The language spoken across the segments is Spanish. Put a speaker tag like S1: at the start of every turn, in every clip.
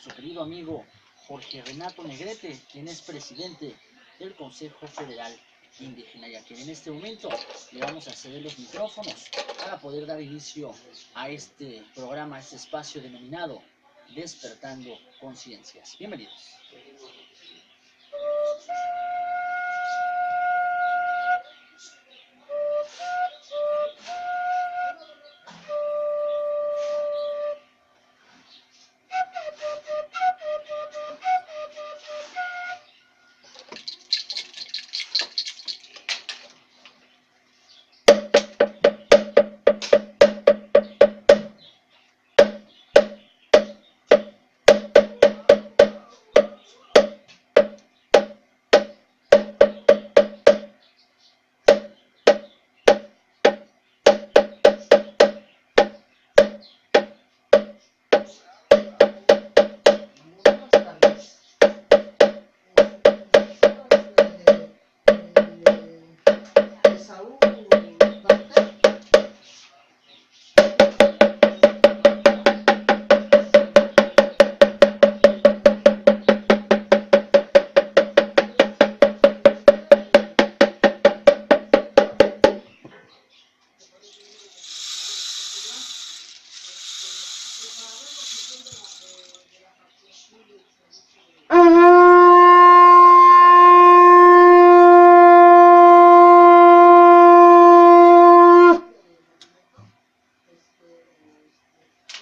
S1: su querido amigo Jorge Renato Negrete, quien es presidente del Consejo Federal Indígena, y a quien en este momento le vamos a ceder los micrófonos para poder dar inicio a este programa, a este espacio denominado Despertando Conciencias. Bienvenidos.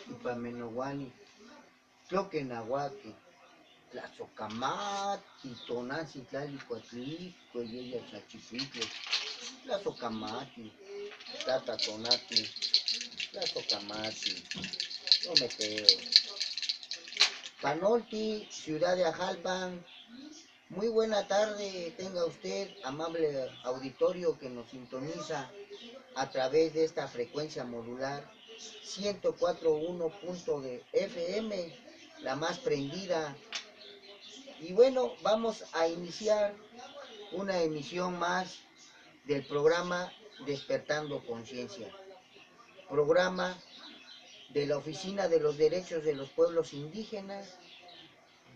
S2: Ipamenohuani, Tloquenahuaque, Tlazocamati, Tonasi, Tlalicuatli, Cuelleya, Chachipitle, Tlazocamati, Tata Tonati, Tlazocamati, no me creo. Panolti, Ciudad de Ajalpan, muy buena tarde tenga usted, amable auditorio que nos sintoniza a través de esta frecuencia modular 104.1 de FM, la más prendida. Y bueno, vamos a iniciar una emisión más del programa Despertando Conciencia, programa de la Oficina de los Derechos de los Pueblos Indígenas,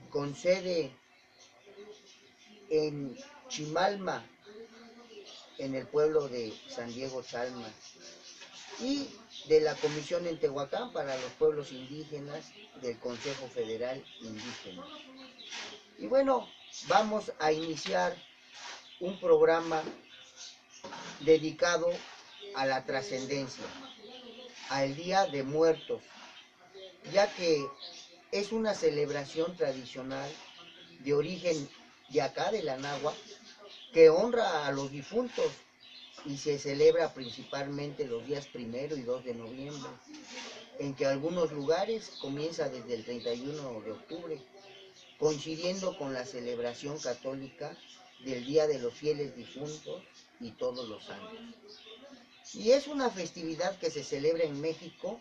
S2: con sede en Chimalma, en el pueblo de San Diego Chalma, y de la Comisión en Tehuacán para los Pueblos Indígenas del Consejo Federal Indígena. Y bueno, vamos a iniciar un programa dedicado a la trascendencia, al Día de Muertos, ya que es una celebración tradicional de origen de acá, de la Náhuatl, que honra a los difuntos y se celebra principalmente los días 1 y 2 de noviembre, en que algunos lugares comienza desde el 31 de octubre, coincidiendo con la celebración católica del Día de los Fieles Difuntos y Todos los Santos. Y es una festividad que se celebra en México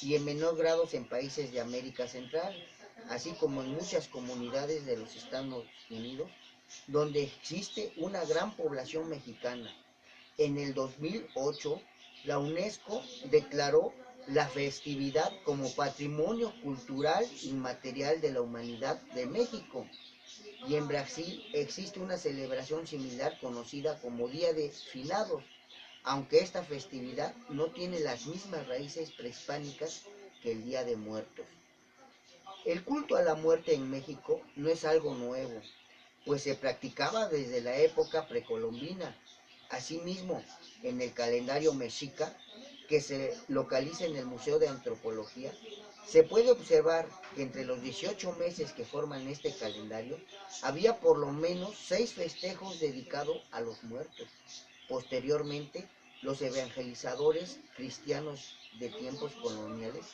S2: y en menor grado en países de América Central, así como en muchas comunidades de los Estados Unidos, donde existe una gran población mexicana. En el 2008, la UNESCO declaró la festividad como Patrimonio Cultural Inmaterial de la Humanidad de México. Y en Brasil existe una celebración similar conocida como Día de Finados, aunque esta festividad no tiene las mismas raíces prehispánicas que el Día de Muertos. El culto a la muerte en México no es algo nuevo, pues se practicaba desde la época precolombina. Asimismo, en el calendario mexica, que se localiza en el Museo de Antropología, se puede observar que entre los 18 meses que forman este calendario, había por lo menos 6 festejos dedicados a los muertos. Posteriormente, los evangelizadores cristianos de tiempos coloniales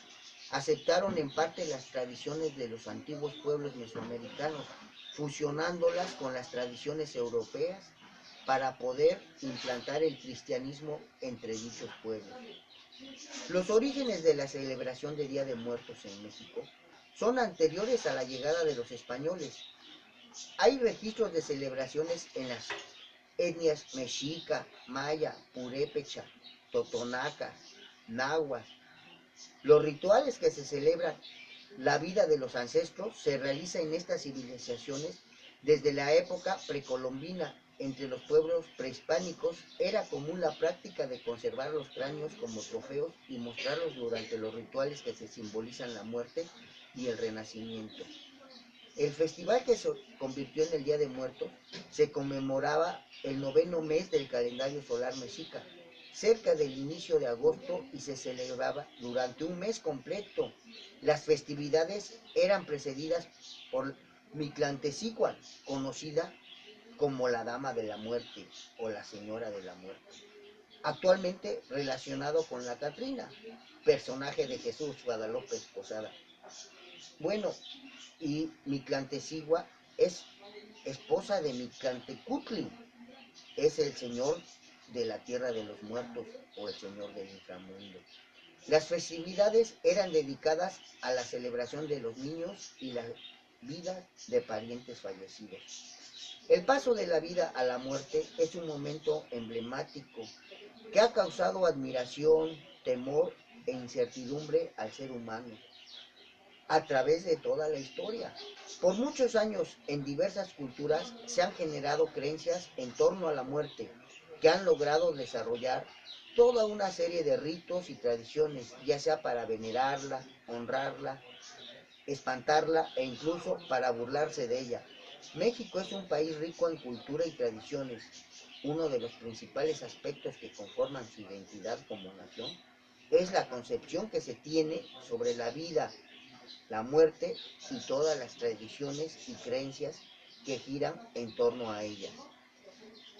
S2: aceptaron en parte las tradiciones de los antiguos pueblos mesoamericanos, fusionándolas con las tradiciones europeas para poder implantar el cristianismo entre dichos pueblos. Los orígenes de la celebración de Día de Muertos en México son anteriores a la llegada de los españoles. Hay registros de celebraciones en las etnias mexica, maya, purépecha, totonaca, náhuatl. Los rituales que se celebran la vida de los ancestros se realiza en estas civilizaciones desde la época precolombina. Entre los pueblos prehispánicos era común la práctica de conservar los cráneos como trofeos y mostrarlos durante los rituales que se simbolizan la muerte y el renacimiento. El festival, que se convirtió en el Día de Muertos, se conmemoraba el 9º mes del calendario solar mexica, cerca del inicio de agosto, y se celebraba durante un mes completo. Las festividades eran precedidas por Mictlantecíhuatl, conocida como la Dama de la Muerte o la Señora de la Muerte, actualmente relacionado con la Catrina, personaje de Jesús Guadalupe Posada. Bueno, y Mictlantecíhuatl es esposa de Mictlantecutli, es el señor de la tierra de los muertos o el señor del inframundo. Las festividades eran dedicadas a la celebración de los niños y la vida de parientes fallecidos. El paso de la vida a la muerte es un momento emblemático que ha causado admiración, temor e incertidumbre al ser humano a través de toda la historia. Por muchos años, en diversas culturas se han generado creencias en torno a la muerte que han logrado desarrollar toda una serie de ritos y tradiciones, ya sea para venerarla, honrarla, espantarla e incluso para burlarse de ella. México es un país rico en cultura y tradiciones. Uno de los principales aspectos que conforman su identidad como nación es la concepción que se tiene sobre la vida, la muerte y todas las tradiciones y creencias que giran en torno a ellas.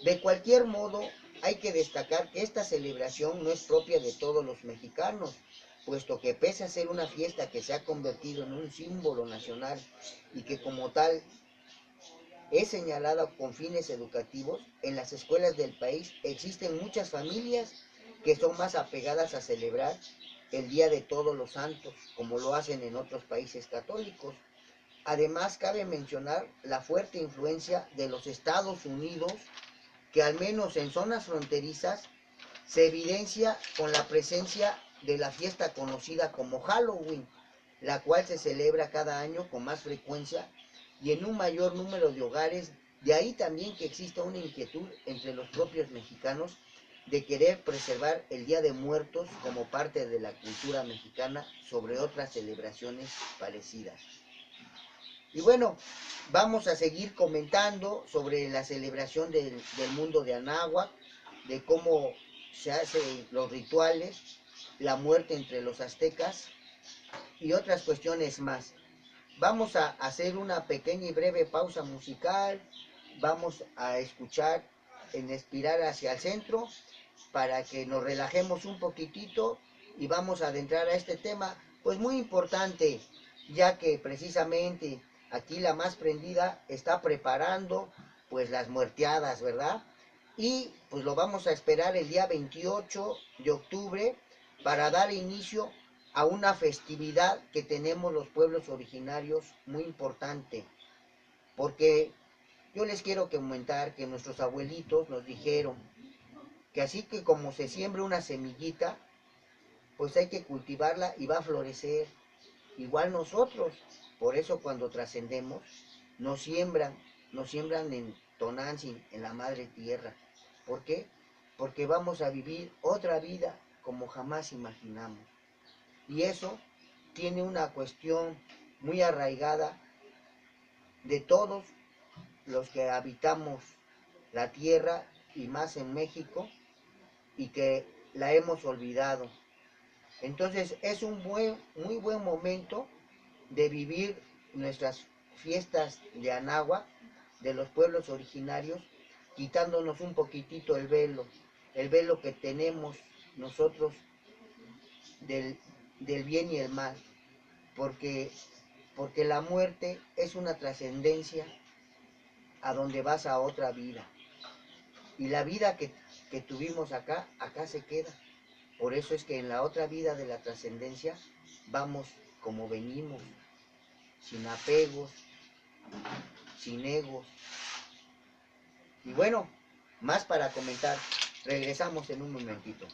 S2: De cualquier modo, hay que destacar que esta celebración no es propia de todos los mexicanos, puesto que pese a ser una fiesta que se ha convertido en un símbolo nacional y que como tal es señalada con fines educativos, en las escuelas del país existen muchas familias que son más apegadas a celebrar el Día de Todos los Santos, como lo hacen en otros países católicos. Además, cabe mencionar la fuerte influencia de los Estados Unidos, que al menos en zonas fronterizas se evidencia con la presencia de la fiesta conocida como Halloween, la cual se celebra cada año con más frecuencia y en un mayor número de hogares. De ahí también que exista una inquietud entre los propios mexicanos de querer preservar el Día de Muertos como parte de la cultura mexicana sobre otras celebraciones parecidas. Y bueno, vamos a seguir comentando sobre la celebración del mundo de Anáhuac, de cómo se hacen los rituales, la muerte entre los aztecas y otras cuestiones más. Vamos a hacer una pequeña y breve pausa musical, vamos a escuchar en espiral hacia el centro para que nos relajemos un poquitito y vamos a adentrar a este tema, pues muy importante, ya que precisamente aquí la más prendida está preparando pues las muerteadas, ¿verdad? Y pues lo vamos a esperar el día 28 de octubre para dar inicio a una festividad que tenemos los pueblos originarios muy importante, porque yo les quiero comentar que nuestros abuelitos nos dijeron que así que como se siembra una semillita, pues hay que cultivarla y va a florecer. Igual nosotros, por eso cuando trascendemos, nos siembran en Tonantzin, en la madre tierra. ¿Por qué? Porque vamos a vivir otra vida como jamás imaginamos. Y eso tiene una cuestión muy arraigada de todos los que habitamos la tierra y más en México y que la hemos olvidado. Entonces es un muy buen momento de vivir nuestras fiestas de Anáhuac, de los pueblos originarios, quitándonos un poquitito el velo que tenemos nosotros del bien y el mal, porque, porque la muerte es una trascendencia a donde vas a otra vida. Y la vida que tuvimos acá se queda. Por eso es que en la otra vida de la trascendencia vamos como venimos, sin apegos, sin egos. Y bueno, más para comentar. Regresamos en un momentito.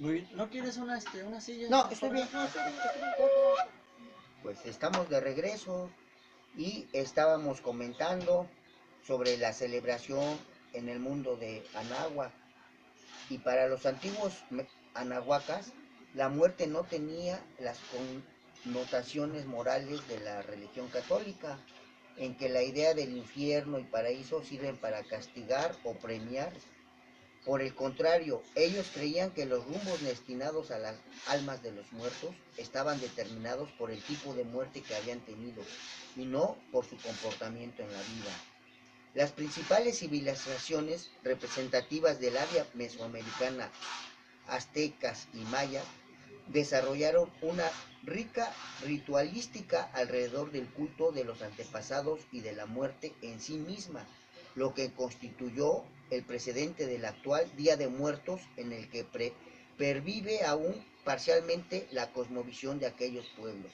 S1: Muy bien. ¿No quieres una silla?
S2: No, estoy bien, no, estoy bien, estoy bien. Pues estamos de regreso y estábamos comentando sobre la celebración en el mundo de Anáhuac. Y para los antiguos anahuacas, la muerte no tenía las connotaciones morales de la religión católica, en que la idea del infierno y paraíso sirven para castigar o premiar. Por el contrario, ellos creían que los rumbos destinados a las almas de los muertos estaban determinados por el tipo de muerte que habían tenido y no por su comportamiento en la vida. Las principales civilizaciones representativas del área mesoamericana, aztecas y mayas, desarrollaron una rica ritualística alrededor del culto de los antepasados y de la muerte en sí misma, lo que constituyó el precedente del actual Día de Muertos, en el que pervive aún parcialmente la cosmovisión de aquellos pueblos.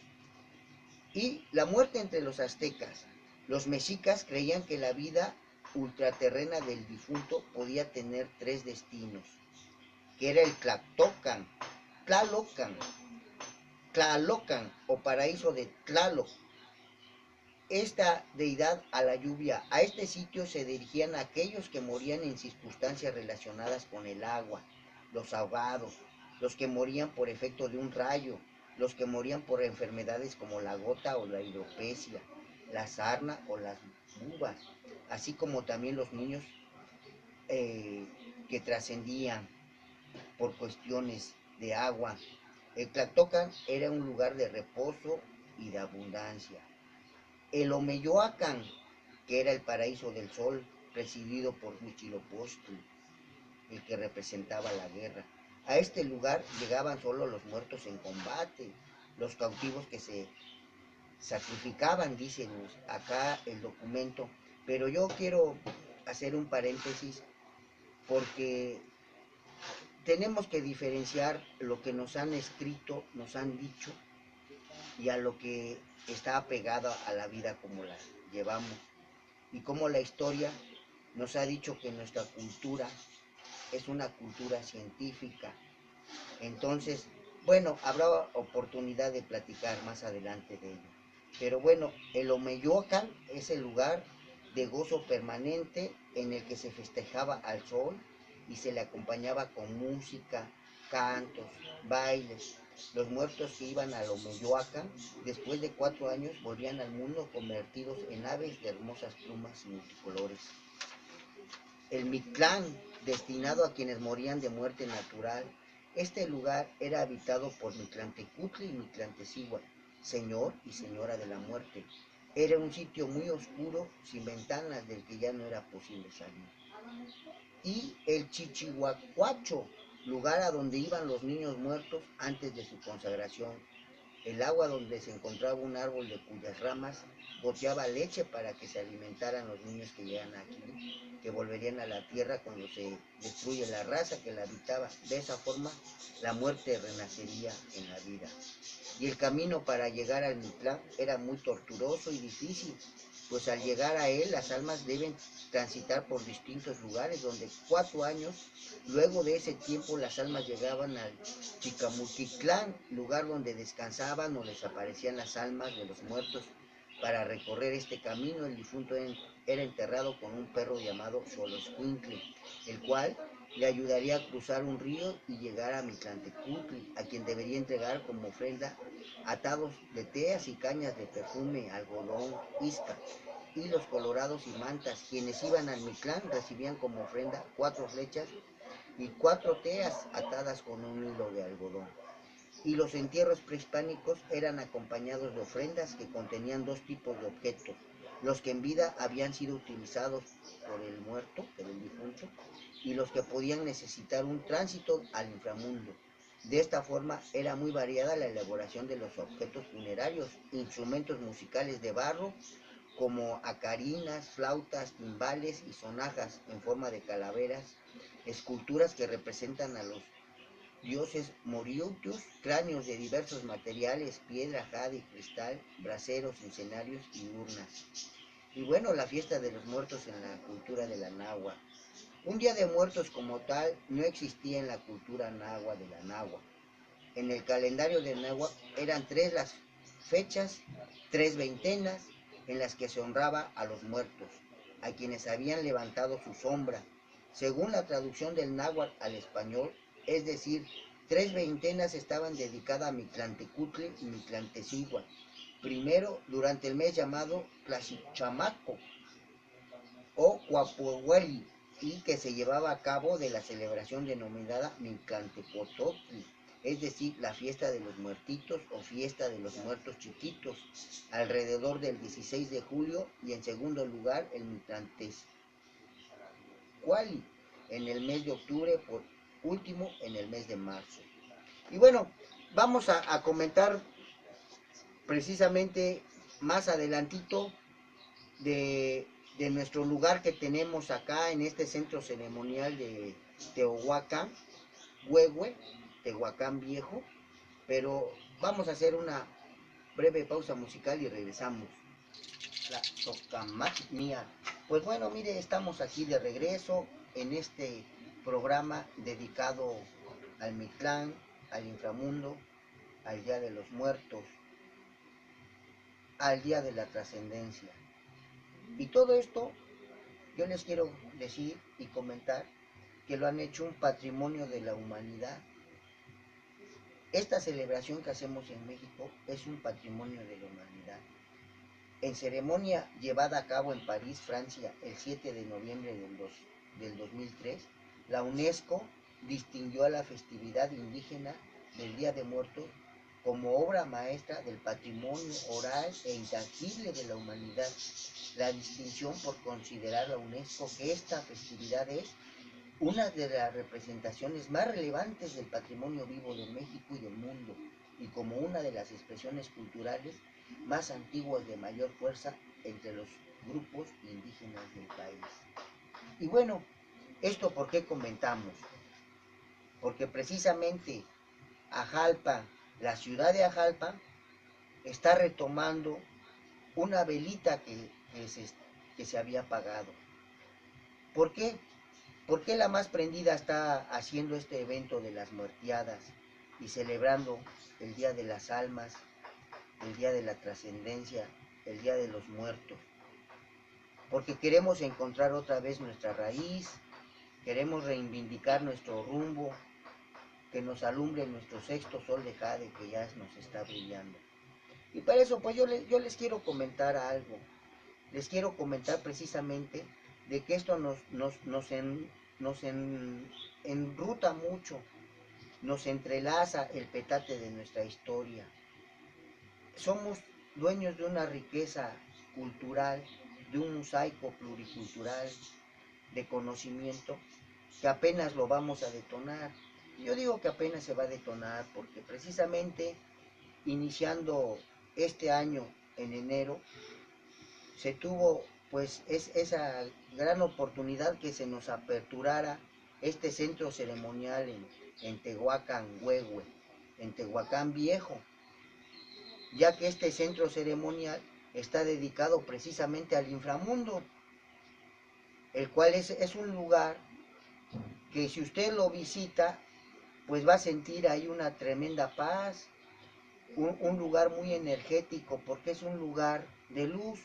S2: Y la muerte entre los aztecas. Los mexicas creían que la vida ultraterrena del difunto podía tener tres destinos, que era el Tlalocan o paraíso de Tlaloc. Esta deidad a la lluvia. A este sitio se dirigían aquellos que morían en circunstancias relacionadas con el agua, los ahogados, los que morían por efecto de un rayo, los que morían por enfermedades como la gota o la hidropesia, la sarna o las bubas, así como también los niños que trascendían por cuestiones de agua. El Tlactocan era un lugar de reposo y de abundancia. El Omeyoacan, que era el paraíso del sol, presidido por Huitzilopochtli, el que representaba la guerra. A este lugar llegaban solo los muertos en combate, los cautivos que se sacrificaban, dicen acá el documento. Pero yo quiero hacer un paréntesis porque tenemos que diferenciar lo que nos han escrito, nos han dicho, y a lo que está apegado a la vida como la llevamos. Y como la historia nos ha dicho que nuestra cultura es una cultura científica. Entonces, bueno, habrá oportunidad de platicar más adelante de ello. Pero bueno, el Omeyoacan es el lugar de gozo permanente en el que se festejaba al sol y se le acompañaba con música, cantos, bailes. Los muertos que iban al Omeyoacan, después de 4 años, volvían al mundo convertidos en aves de hermosas plumas y multicolores. El Mictlán, destinado a quienes morían de muerte natural. Este lugar era habitado por Mictlantecutli y Mictlantecíhuatl, señor y señora de la muerte. Era un sitio muy oscuro, sin ventanas, del que ya no era posible salir. Y el Chichihuacuacho, lugar a donde iban los niños muertos antes de su consagración. El agua donde se encontraba un árbol de cuyas ramas goteaba leche para que se alimentaran los niños que llegan aquí, que volverían a la tierra cuando se destruye la raza que la habitaba. De esa forma, la muerte renacería en la vida. Y el camino para llegar al Mictlán era muy tortuoso y difícil, pues al llegar a él las almas deben transitar por distintos lugares, donde 4 años, luego de ese tiempo, las almas llegaban al Chicamultitlán, lugar donde descansaban o les aparecían las almas de los muertos. Para recorrer este camino, el difunto era enterrado con un perro llamado Xoloscuincle, el cual le ayudaría a cruzar un río y llegar a Mictlantecutli, a quien debería entregar como ofrenda atados de teas y cañas de perfume, algodón, isca, hilos colorados y mantas. Quienes iban al Mictlán recibían como ofrenda 4 flechas y 4 teas atadas con un hilo de algodón. Y los entierros prehispánicos eran acompañados de ofrendas que contenían 2 tipos de objetos: los que en vida habían sido utilizados por el muerto, por el difunto, y los que podían necesitar un tránsito al inframundo. De esta forma era muy variada la elaboración de los objetos funerarios: instrumentos musicales de barro como acarinas, flautas, timbales y sonajas en forma de calaveras, esculturas que representan a los dioses Moriutius, cráneos de diversos materiales, piedra, jade, cristal, braseros, incenarios y urnas. Y bueno, la fiesta de los muertos en la cultura de la Nahua. Un día de muertos como tal no existía en la cultura náhuatl de la náhuatl. En el calendario de náhuatl eran tres las fechas, tres veintenas en las que se honraba a los muertos, a quienes habían levantado su sombra. Según la traducción del náhuatl al español, es decir, tres veintenas estaban dedicadas a Mictlantecutli y Mictlantecíhuatl. Primero, durante el mes llamado Tlaxichamaco o Cuapuehueli, y que se llevaba a cabo de la celebración denominada Mictlantecototli, es decir, la fiesta de los muertitos o fiesta de los muertos chiquitos, alrededor del 16 de julio, y en segundo lugar el Mictlantecutli en el mes de octubre, por último en el mes de marzo. Y bueno, vamos a comentar precisamente más adelantito de nuestro lugar que tenemos acá en este centro ceremonial de Teohuacán, Huehue, Tehuacán Viejo, pero vamos a hacer una breve pausa musical y regresamos. La Tocamat Mía. Pues bueno, mire, estamos aquí de regreso en este programa dedicado al Mictlán, al inframundo, al Día de los Muertos, al Día de la Trascendencia. Y todo esto yo les quiero decir y comentar que lo han hecho un patrimonio de la humanidad. Esta celebración que hacemos en México es un patrimonio de la humanidad. En ceremonia llevada a cabo en París, Francia, el 7 de noviembre del 2003, la UNESCO distinguió a la festividad indígena del Día de Muertos como obra maestra del patrimonio oral e intangible de la humanidad. La distinción por considerar la UNESCO que esta festividad es una de las representaciones más relevantes del patrimonio vivo de México y del mundo, y como una de las expresiones culturales más antiguas de mayor fuerza entre los grupos indígenas del país. Y bueno, ¿esto por qué comentamos? Porque precisamente Ajalpa, la ciudad de Ajalpa, está retomando una velita que se había apagado. ¿Por qué? ¿Por qué la más prendida está haciendo este evento de las muerteadas y celebrando el Día de las Almas, el Día de la Trascendencia, el Día de los Muertos? Porque queremos encontrar otra vez nuestra raíz, queremos reivindicar nuestro rumbo, que nos alumbre nuestro sexto sol de jade que ya nos está brillando. Y para eso pues yo les quiero comentar algo, les quiero comentar precisamente de que esto nos enruta mucho, nos entrelaza el petate de nuestra historia. Somos dueños de una riqueza cultural, de un mosaico pluricultural de conocimiento que apenas lo vamos a detonar. Yo digo que apenas se va a detonar porque precisamente iniciando este año en enero se tuvo pues esa gran oportunidad que se nos aperturara este centro ceremonial en Tehuacán, Huehue, en Tehuacán Viejo, ya que este centro ceremonial está dedicado precisamente al inframundo, el cual es un lugar que si usted lo visita, pues va a sentir ahí una tremenda paz, un lugar muy energético, porque es un lugar de luz.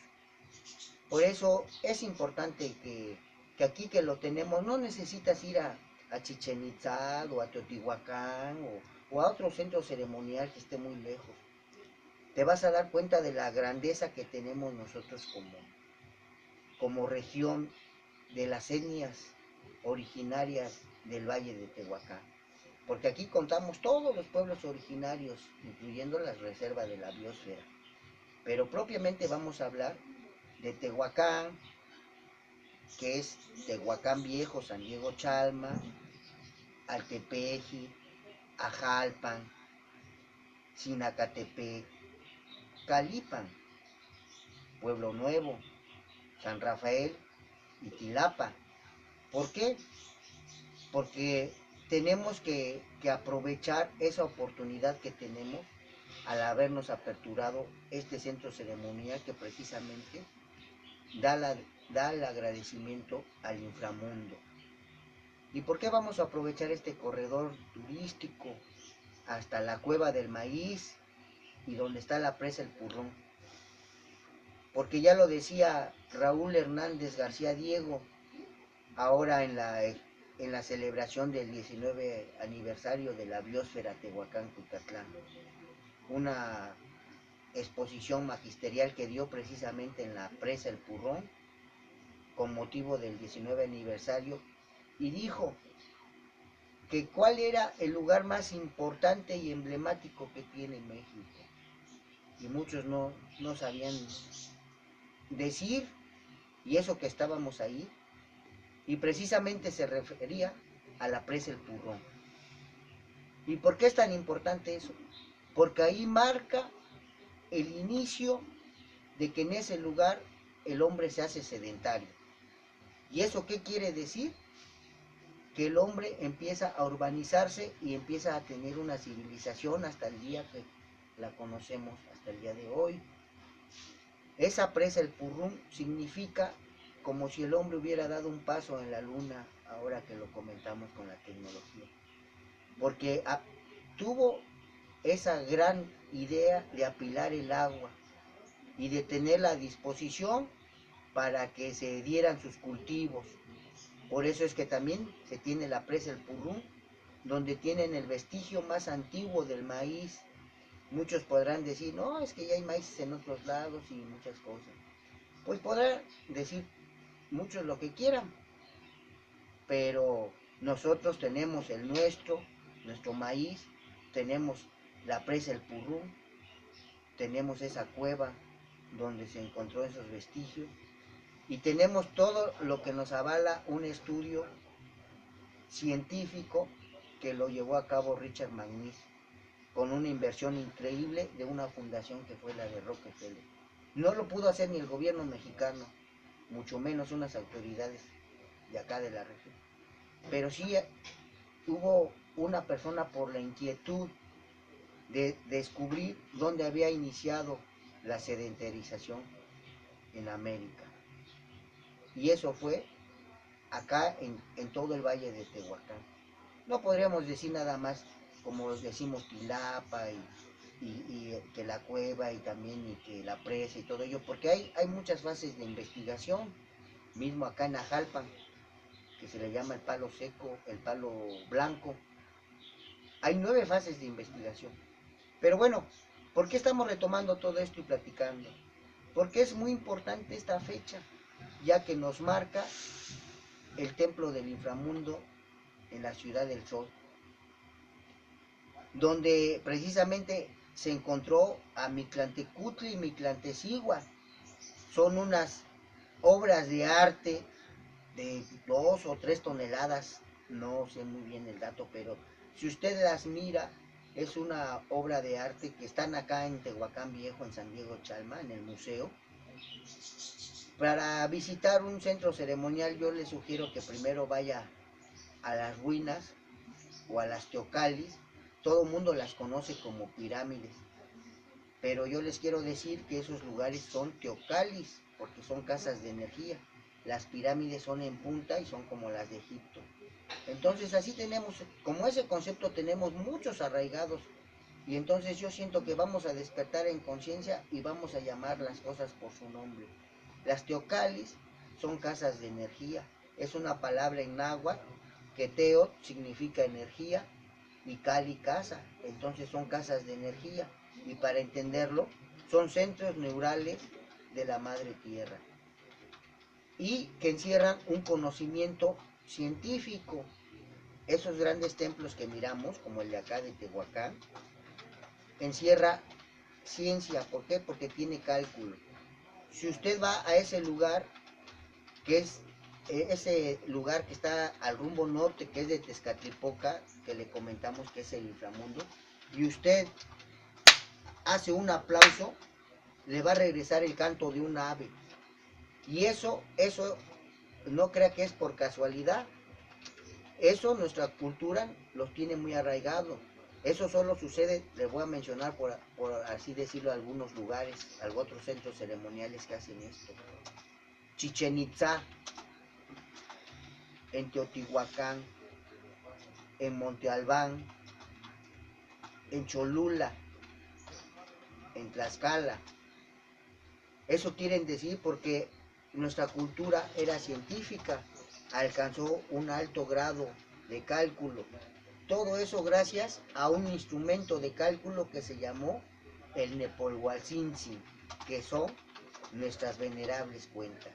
S2: Por eso es importante que aquí que lo tenemos, no necesitas ir a Chichen Itzá o a Teotihuacán o a otro centro ceremonial que esté muy lejos. Te vas a dar cuenta de la grandeza que tenemos nosotros como región de las etnias originarias del Valle de Tehuacán. Porque aquí contamos todos los pueblos originarios, incluyendo las reservas de la biosfera. Pero propiamente vamos a hablar de Tehuacán, que es Tehuacán Viejo, San Diego Chalma, Altepeji, Ajalpan, Sinacatepec, Calipan, Pueblo Nuevo, San Rafael y Tilapa. ¿Por qué? Porque tenemos que aprovechar esa oportunidad que tenemos al habernos aperturado este centro ceremonial que precisamente da el agradecimiento al inframundo. ¿Y por qué vamos a aprovechar este corredor turístico hasta la Cueva del Maíz y donde está la presa El Purrón? Porque ya lo decía Raúl Hernández García Diego, ahora en la celebración del 19 aniversario de la biosfera Tehuacán-Cucatlán, una exposición magisterial que dio precisamente en la presa El Purrón con motivo del 19 aniversario, y dijo que cuál era el lugar más importante y emblemático que tiene México. Y muchos no sabían decir, y eso que estábamos ahí, y precisamente se refería a la presa El Purrón. ¿Y por qué es tan importante eso? Porque ahí marca el inicio de que en ese lugar el hombre se hace sedentario. ¿Y eso qué quiere decir? Que el hombre empieza a urbanizarse y empieza a tener una civilización hasta el día que la conocemos, hasta el día de hoy. Esa presa El Purrón significa como si el hombre hubiera dado un paso en la luna, ahora que lo comentamos con la tecnología. Porque tuvo esa gran idea de apilar el agua y de tenerla a disposición para que se dieran sus cultivos. Por eso es que también se tiene la presa El Purrón, donde tienen el vestigio más antiguo del maíz. Muchos podrán decir, no, es que ya hay maíz en otros lados y muchas cosas. Pues podrán decir muchos lo que quieran, pero nosotros tenemos el nuestro maíz, tenemos la presa El Purrón, tenemos esa cueva donde se encontró esos vestigios, y tenemos todo lo que nos avala un estudio científico que lo llevó a cabo Richard McNish, con una inversión increíble de una fundación que fue la de Rockefeller. No lo pudo hacer ni el gobierno mexicano, mucho menos unas autoridades de acá de la región. Pero sí hubo una persona por la inquietud de descubrir dónde había iniciado la sedentarización en América. Y eso fue acá en todo el valle de Tehuacán. No podríamos decir nada más como decimos Tilapa y que la cueva y también y que la presa y todo ello, porque hay muchas fases de investigación, mismo acá en Ajalpan, que se le llama el palo seco, el palo blanco. Hay 9 fases de investigación. Pero bueno, ¿por qué estamos retomando todo esto y platicando? Porque es muy importante esta fecha, ya que nos marca el templo del inframundo en la Ciudad del Sol, donde precisamente se encontró a Mictlantecutli y Mictlantecigua. Son unas obras de arte de 2 o 3 toneladas, no sé muy bien el dato, pero si usted las mira, es una obra de arte que están acá en Tehuacán Viejo, en San Diego Chalma, en el museo. Para visitar un centro ceremonial, yo le sugiero que primero vaya a las ruinas o a las teocalis. Todo el mundo las conoce como pirámides, pero yo les quiero decir que esos lugares son teocalis, porque son casas de energía. Las pirámides son en punta y son como las de Egipto. Entonces así tenemos, como ese concepto tenemos muchos arraigados, y entonces yo siento que vamos a despertar en conciencia y vamos a llamar las cosas por su nombre. Las teocalis son casas de energía, es una palabra en náhuatl que teo significa energía y cali casa, entonces son casas de energía, y para entenderlo son centros neurales de la madre tierra y que encierran un conocimiento científico. Esos grandes templos que miramos, como el de acá de Tehuacán, encierra ciencia. ¿Por qué? Porque tiene cálculo. Si usted va a ese lugar, que es ese lugar que está al rumbo norte, que es de Tezcatlipoca, que le comentamos que es el inframundo, y usted hace un aplauso, le va a regresar el canto de un ave. Y eso no crea que es por casualidad. Eso nuestra cultura los tiene muy arraigados. Eso solo sucede, les voy a mencionar por así decirlo, algunos lugares, otros centros ceremoniales que hacen esto. Chichén Itzá, en Teotihuacán, en Monte Albán, en Cholula, en Tlaxcala. Eso quieren decir porque nuestra cultura era científica, alcanzó un alto grado de cálculo. Todo eso gracias a un instrumento de cálculo que se llamó el Nepolhualtzin, que son nuestras venerables cuentas.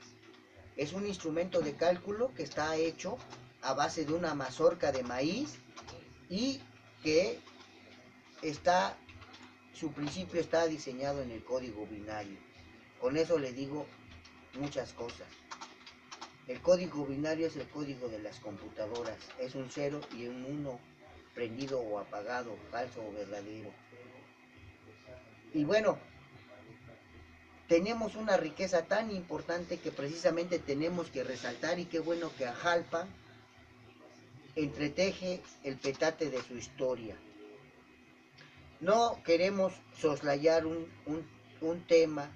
S2: Es un instrumento de cálculo que está hecho a base de una mazorca de maíz y que su principio está diseñado en el código binario. Con eso le digo muchas cosas. El código binario es el código de las computadoras. Es un 0 y un 1, prendido o apagado, falso o verdadero. Y bueno, tenemos una riqueza tan importante que precisamente tenemos que resaltar, y qué bueno que Ajalpan entreteje el petate de su historia. No queremos soslayar un tema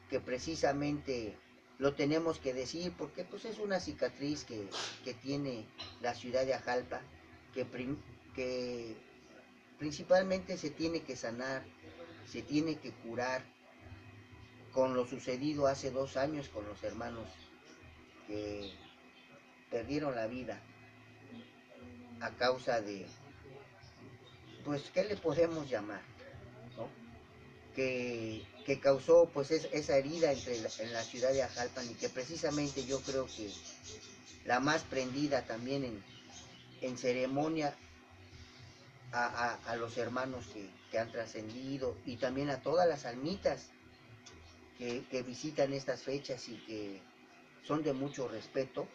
S2: que precisamente lo tenemos que decir porque pues es una cicatriz que tiene la ciudad de Ajalpa, que principalmente se tiene que sanar, se tiene que curar con lo sucedido hace 2 años con los hermanos que perdieron la vida a causa de, pues, ¿qué le podemos llamar? ¿No? Que causó pues esa herida en la ciudad de Ajalpan, y que precisamente yo creo que la más prendida también en ceremonia a los hermanos que han trascendido, y también a todas las almitas que visitan estas fechas y que son de mucho respeto.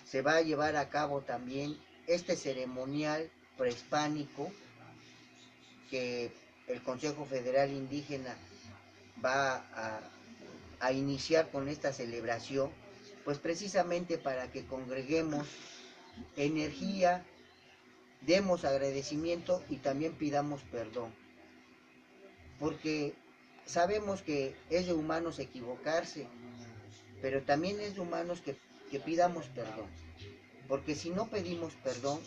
S2: Se va a llevar a cabo también este ceremonial prehispánico que el Consejo Federal Indígena va a iniciar con esta celebración, pues precisamente para que congreguemos energía, demos agradecimiento y también pidamos perdón, porque sabemos que es de humanos equivocarse, pero también es de humanos que pidamos perdón, porque si no pedimos perdón,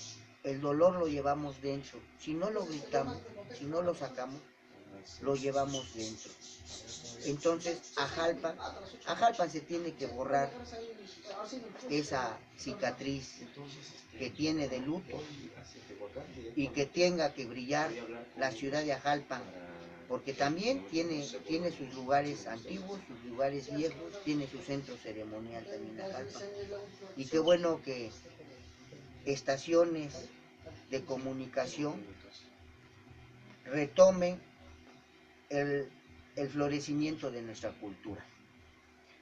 S2: el dolor lo llevamos dentro. Si no lo gritamos, si no lo sacamos, lo llevamos dentro. Entonces, Ajalpan se tiene que borrar esa cicatriz que tiene de luto, y que tenga que brillar la ciudad de Ajalpan, porque también tiene sus lugares antiguos, sus lugares viejos, tiene su centro ceremonial también Ajalpan. Y qué bueno que estaciones de comunicación retomen el florecimiento de nuestra cultura.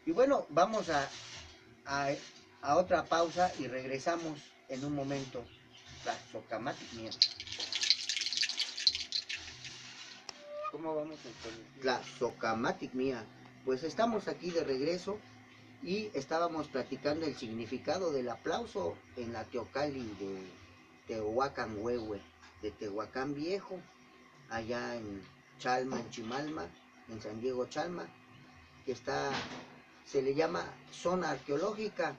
S2: Y bueno, vamos a otra pausa y regresamos en un momento. La Socamatic mía. ¿Cómo vamos entonces? La Socamatic mía. Pues estamos aquí de regreso y estábamos platicando el significado del aplauso en la Teocalli de Tehuacán Huehue, de Tehuacán Viejo, allá en Chalma, en Chimalma, en San Diego Chalma, que se le llama zona arqueológica,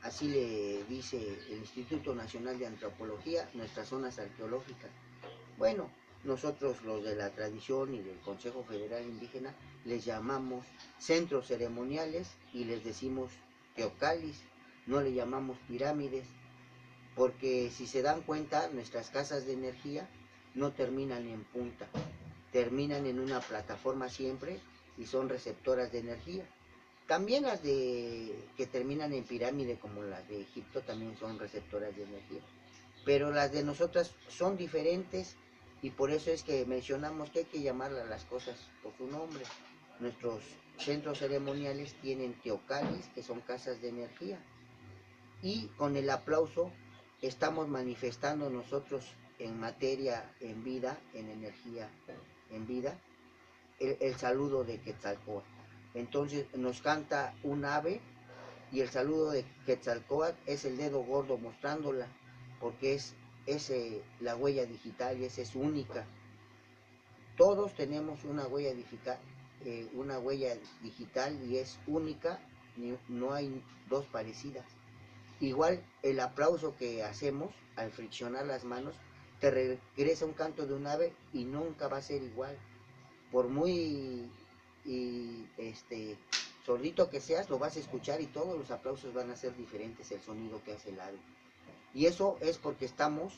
S2: así le dice el Instituto Nacional de Antropología, nuestras zonas arqueológicas. Bueno, nosotros los de la tradición y del Consejo Federal Indígena les llamamos centros ceremoniales y les decimos teocalis, no le llamamos pirámides, porque si se dan cuenta, nuestras casas de energía no terminan en punta, terminan en una plataforma siempre y son receptoras de energía. También las que terminan en pirámide, como las de Egipto, también son receptoras de energía. Pero las de nosotras son diferentes, y por eso es que mencionamos que hay que llamar a las cosas por su nombre. Nuestros centros ceremoniales tienen teocalis, que son casas de energía. Y con el aplauso estamos manifestando nosotros en materia, en vida, en energía, en vida, el saludo de Quetzalcóatl. Entonces nos canta un ave, y el saludo de Quetzalcóatl es el dedo gordo mostrándola, porque es la huella digital, y esa es única. Todos tenemos una huella digital y es única, no hay dos parecidas. igual el aplauso que hacemos al friccionar las manos te regresa un canto de un ave y nunca va a ser igual. Por muy sordito que seas, lo vas a escuchar y todos los aplausos van a ser diferentes el sonido que hace el ave. Y eso es porque estamos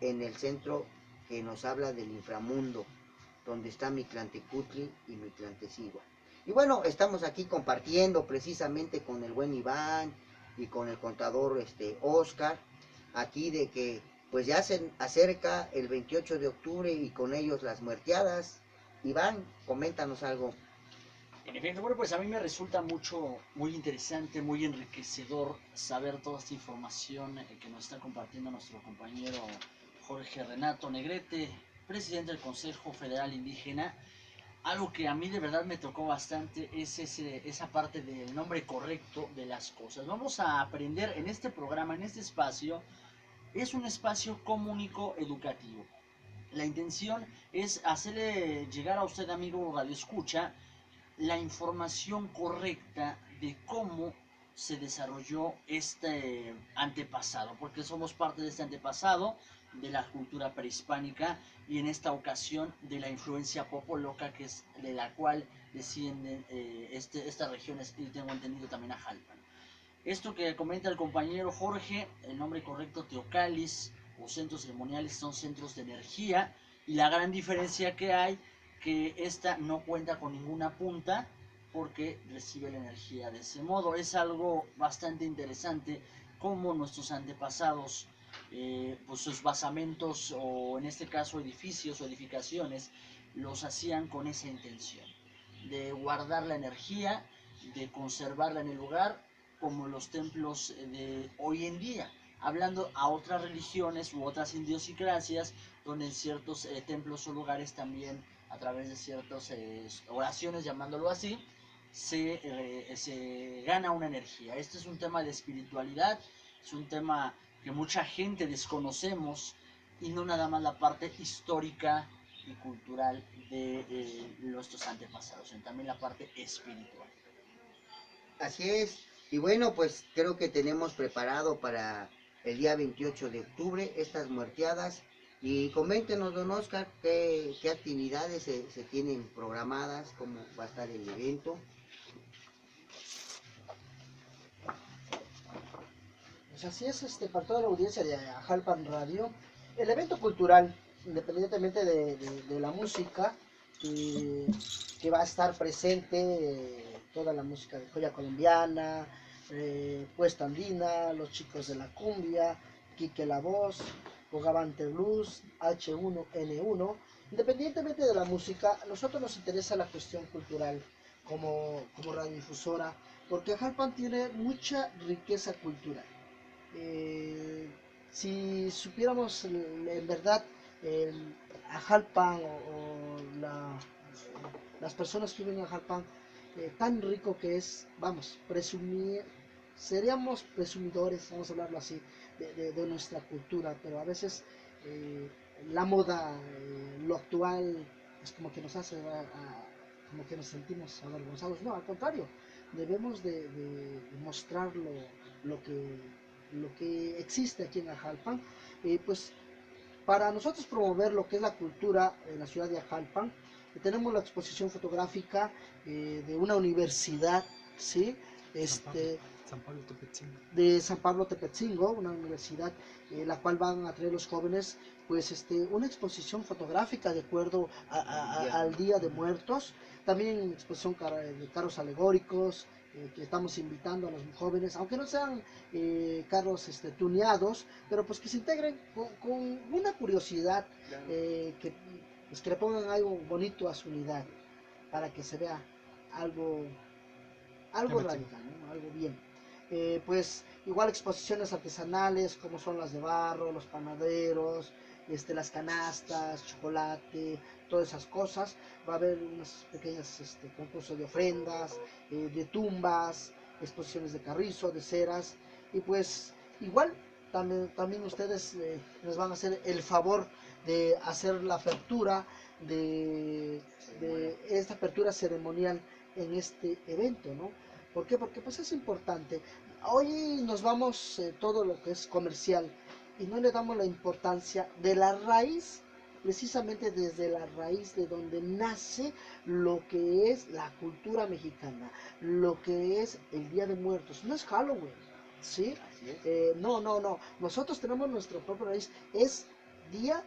S2: en el centro que nos habla del inframundo, donde está Mictlantecutli y Mictlantecigua. Y bueno, estamos aquí compartiendo precisamente con el buen Iván y con el contador Oscar, aquí de que pues ya se acerca el 28 de octubre y con ellos las muerteadas. Iván, coméntanos algo.
S1: En efecto, bueno, pues a mí me resulta muy interesante, muy enriquecedor saber toda esta información que nos está compartiendo nuestro compañero Jorge Renato Negrete, presidente del Consejo Federal Indígena. Algo que a mí de verdad me tocó bastante es esa parte del nombre correcto de las cosas. Vamos a aprender en este programa, en este espacio. Es un espacio comunico educativo. La intención es hacerle llegar a usted, amigo Radio Escucha, la información correcta de cómo se desarrolló este antepasado, porque somos parte de este antepasado de la cultura prehispánica y en esta ocasión de la influencia popoloca, que es de la cual descienden estas regiones, y tengo entendido también a Jalpan. Esto que comenta el compañero Jorge, el nombre correcto Teocalis o centros ceremoniales son centros de energía, y la gran diferencia que hay que esta no cuenta con ninguna punta porque recibe la energía de ese modo. Es algo bastante interesante como nuestros antepasados, pues sus basamentos o en este caso edificios o edificaciones los hacían con esa intención de guardar la energía, de conservarla en el lugar, como los templos de hoy en día, hablando a otras religiones u otras idiosincrasias, donde en ciertos templos o lugares también, a través de ciertas oraciones, llamándolo así, se gana una energía. Este es un tema de espiritualidad, es un tema que mucha gente desconocemos, y no nada más la parte histórica y cultural de nuestros antepasados, sino también la parte espiritual.
S2: Así es. Y bueno, pues creo que tenemos preparado para el día 28 de octubre estas muerteadas. Y coméntenos, don Oscar, qué actividades se tienen programadas, cómo va a estar el evento.
S3: Pues así es, para toda la audiencia de Jalpan Radio, el evento cultural, independientemente de la música, que va a estar presente, toda la música de joya colombiana, puesta andina, los chicos de la cumbia, Quique La Voz, Bogavante Blues, H1N1. Independientemente de la música, a nosotros nos interesa la cuestión cultural como radiodifusora, porque Jalpan tiene mucha riqueza cultural. Si supiéramos en verdad a Jalpan las personas que viven a Jalpan, tan rico que es, vamos, seríamos presumidores, vamos a hablarlo así, de nuestra cultura, pero a veces la moda, lo actual, es como que nos hace como que nos sentimos avergonzados. No, al contrario, debemos de mostrar lo que existe aquí en Ajalpan. Pues para nosotros promover lo que es la cultura en la ciudad de Ajalpan, tenemos la exposición fotográfica de una universidad, ¿sí? De San Pablo Tepetzingo, una universidad la cual van a traer los jóvenes, pues una exposición fotográfica de acuerdo al Día de Muertos, también exposición de carros alegóricos, que estamos invitando a los jóvenes, aunque no sean carros tuneados, pero pues que se integren con una curiosidad, pues que le pongan algo bonito a su unidad, para que se vea algo radical, ¿no? Algo bien. Pues igual exposiciones artesanales como son las de barro, los panaderos, las canastas, chocolate, todas esas cosas. Va a haber unas pequeñas concursos de ofrendas, de tumbas, exposiciones de carrizo, de ceras, y pues igual también ustedes les van a hacer el favor de hacer la apertura de esta apertura ceremonial en este evento, ¿no? ¿Por qué? Porque pues es importante. Hoy nos vamos todo lo que es comercial y no le damos la importancia de la raíz, precisamente desde la raíz de donde nace lo que es la cultura mexicana, lo que es el Día de Muertos. No es Halloween, ¿sí?
S2: Así es.
S3: No. Nosotros tenemos nuestra propia raíz. Es Día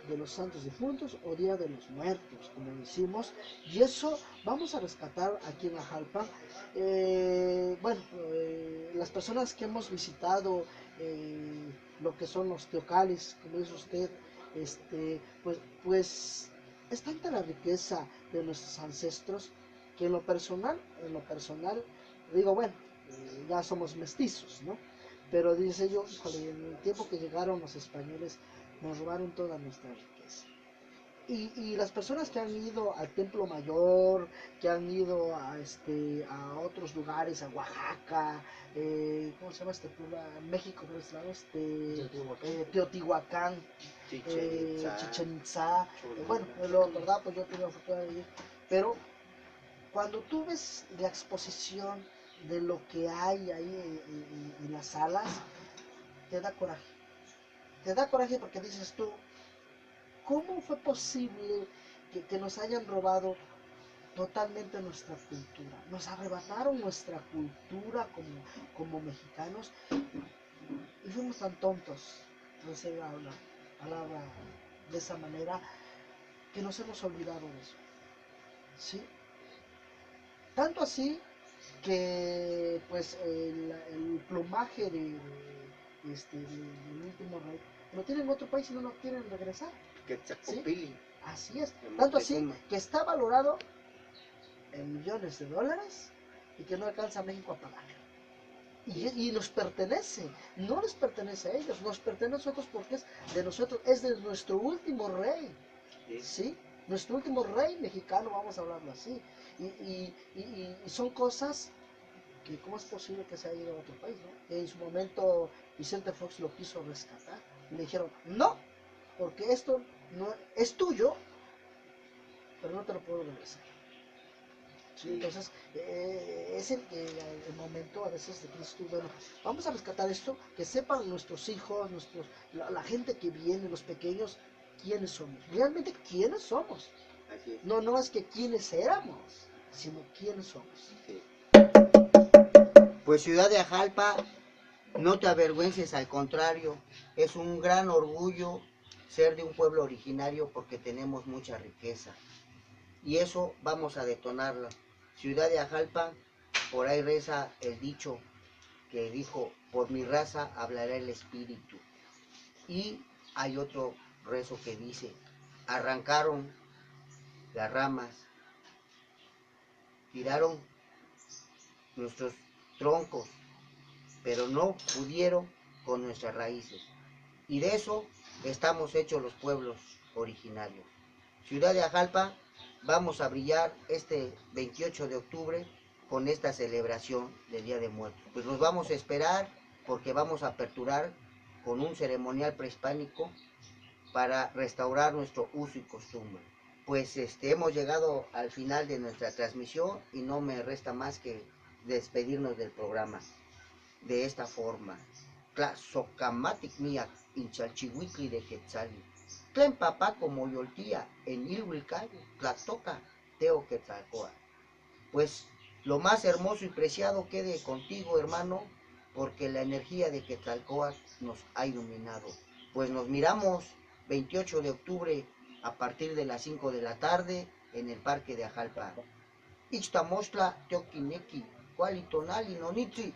S3: de los Santos Difuntos o Día de los Muertos, como decimos, y eso vamos a rescatar aquí en Ajalpa. Las personas que hemos visitado lo que son los teocales, como dice usted, pues es tanta la riqueza de nuestros ancestros que en lo personal, digo, bueno, ya somos mestizos, ¿no? Pero dice yo, híjole, en el tiempo que llegaron los españoles, nos robaron toda nuestra riqueza. Y las personas que han ido al Templo Mayor, que han ido a otros lugares, a Oaxaca, ¿cómo se llama este pueblo? México, por este lado, Teotihuacán, Chichen Itzá, bueno, verdad, pues yo tuve la fortuna de ir, pero cuando tú ves la exposición de lo que hay ahí en las salas, te da coraje. Te da coraje porque dices tú, ¿cómo fue posible que nos hayan robado totalmente nuestra cultura? Nos arrebataron nuestra cultura como mexicanos y fuimos tan tontos, no sé la palabra de esa manera, que nos hemos olvidado de eso. ¿Sí? Tanto así que pues el plumaje del último rey lo tienen en otro país y no lo quieren regresar.
S2: Quetzalcóatl.
S3: Así es.
S2: De
S3: Tanto así
S2: Moctezuma.
S3: que está valorado en millones de dólares y que no alcanza a México a pagar. Y nos pertenece, no les pertenece a ellos, nos pertenece a nosotros porque es de nosotros, es de nuestro último rey, ¿sí? Nuestro último rey mexicano, vamos a hablarlo así. Y son cosas que cómo es posible que se haya ido a otro país, ¿no? En su momento Vicente Fox lo quiso rescatar y le dijeron, no, porque esto no es tuyo, pero no te lo puedo regresar. ¿Sí? Entonces, es el momento a veces de Cristo, bueno, vamos a rescatar esto, que sepan nuestros hijos, la gente que viene, los pequeños, quiénes somos, realmente quiénes somos.
S2: Así es.
S3: No es que quiénes éramos, sino quiénes somos.
S2: Sí. Pues Ciudad de Ajalpa, no te avergüences, al contrario, es un gran orgullo ser de un pueblo originario porque tenemos mucha riqueza. Y eso vamos a detonarlo. Ciudad de Ajalpa, por ahí reza el dicho que dijo, por mi raza hablará el espíritu. Y hay otro rezo que dice, arrancaron las ramas, tiraron nuestros troncos, pero no pudieron con nuestras raíces. Y de eso estamos hechos los pueblos originarios. Ciudad de Ajalpa, vamos a brillar este 28 de octubre con esta celebración del Día de Muertos. Pues nos vamos a esperar porque vamos a aperturar con un ceremonial prehispánico para restaurar nuestro uso y costumbre. Pues hemos llegado al final de nuestra transmisión y no me resta más que despedirnos del programa de esta forma. Tlazocamatic miak inchalchihuitli de Quetzali. Tlen papá como yoltía en Ilhuilcayo, Tlatoca, Teo Quetzalcóatl. Pues lo más hermoso y preciado quede contigo, hermano, porque la energía de Quetzalcóatl nos ha iluminado. Pues nos miramos 28 de octubre a partir de las 5 de la tarde en el Parque de Ajalpa. Ixtamostla, Teoquineki, Cualitonali, Nonitzi.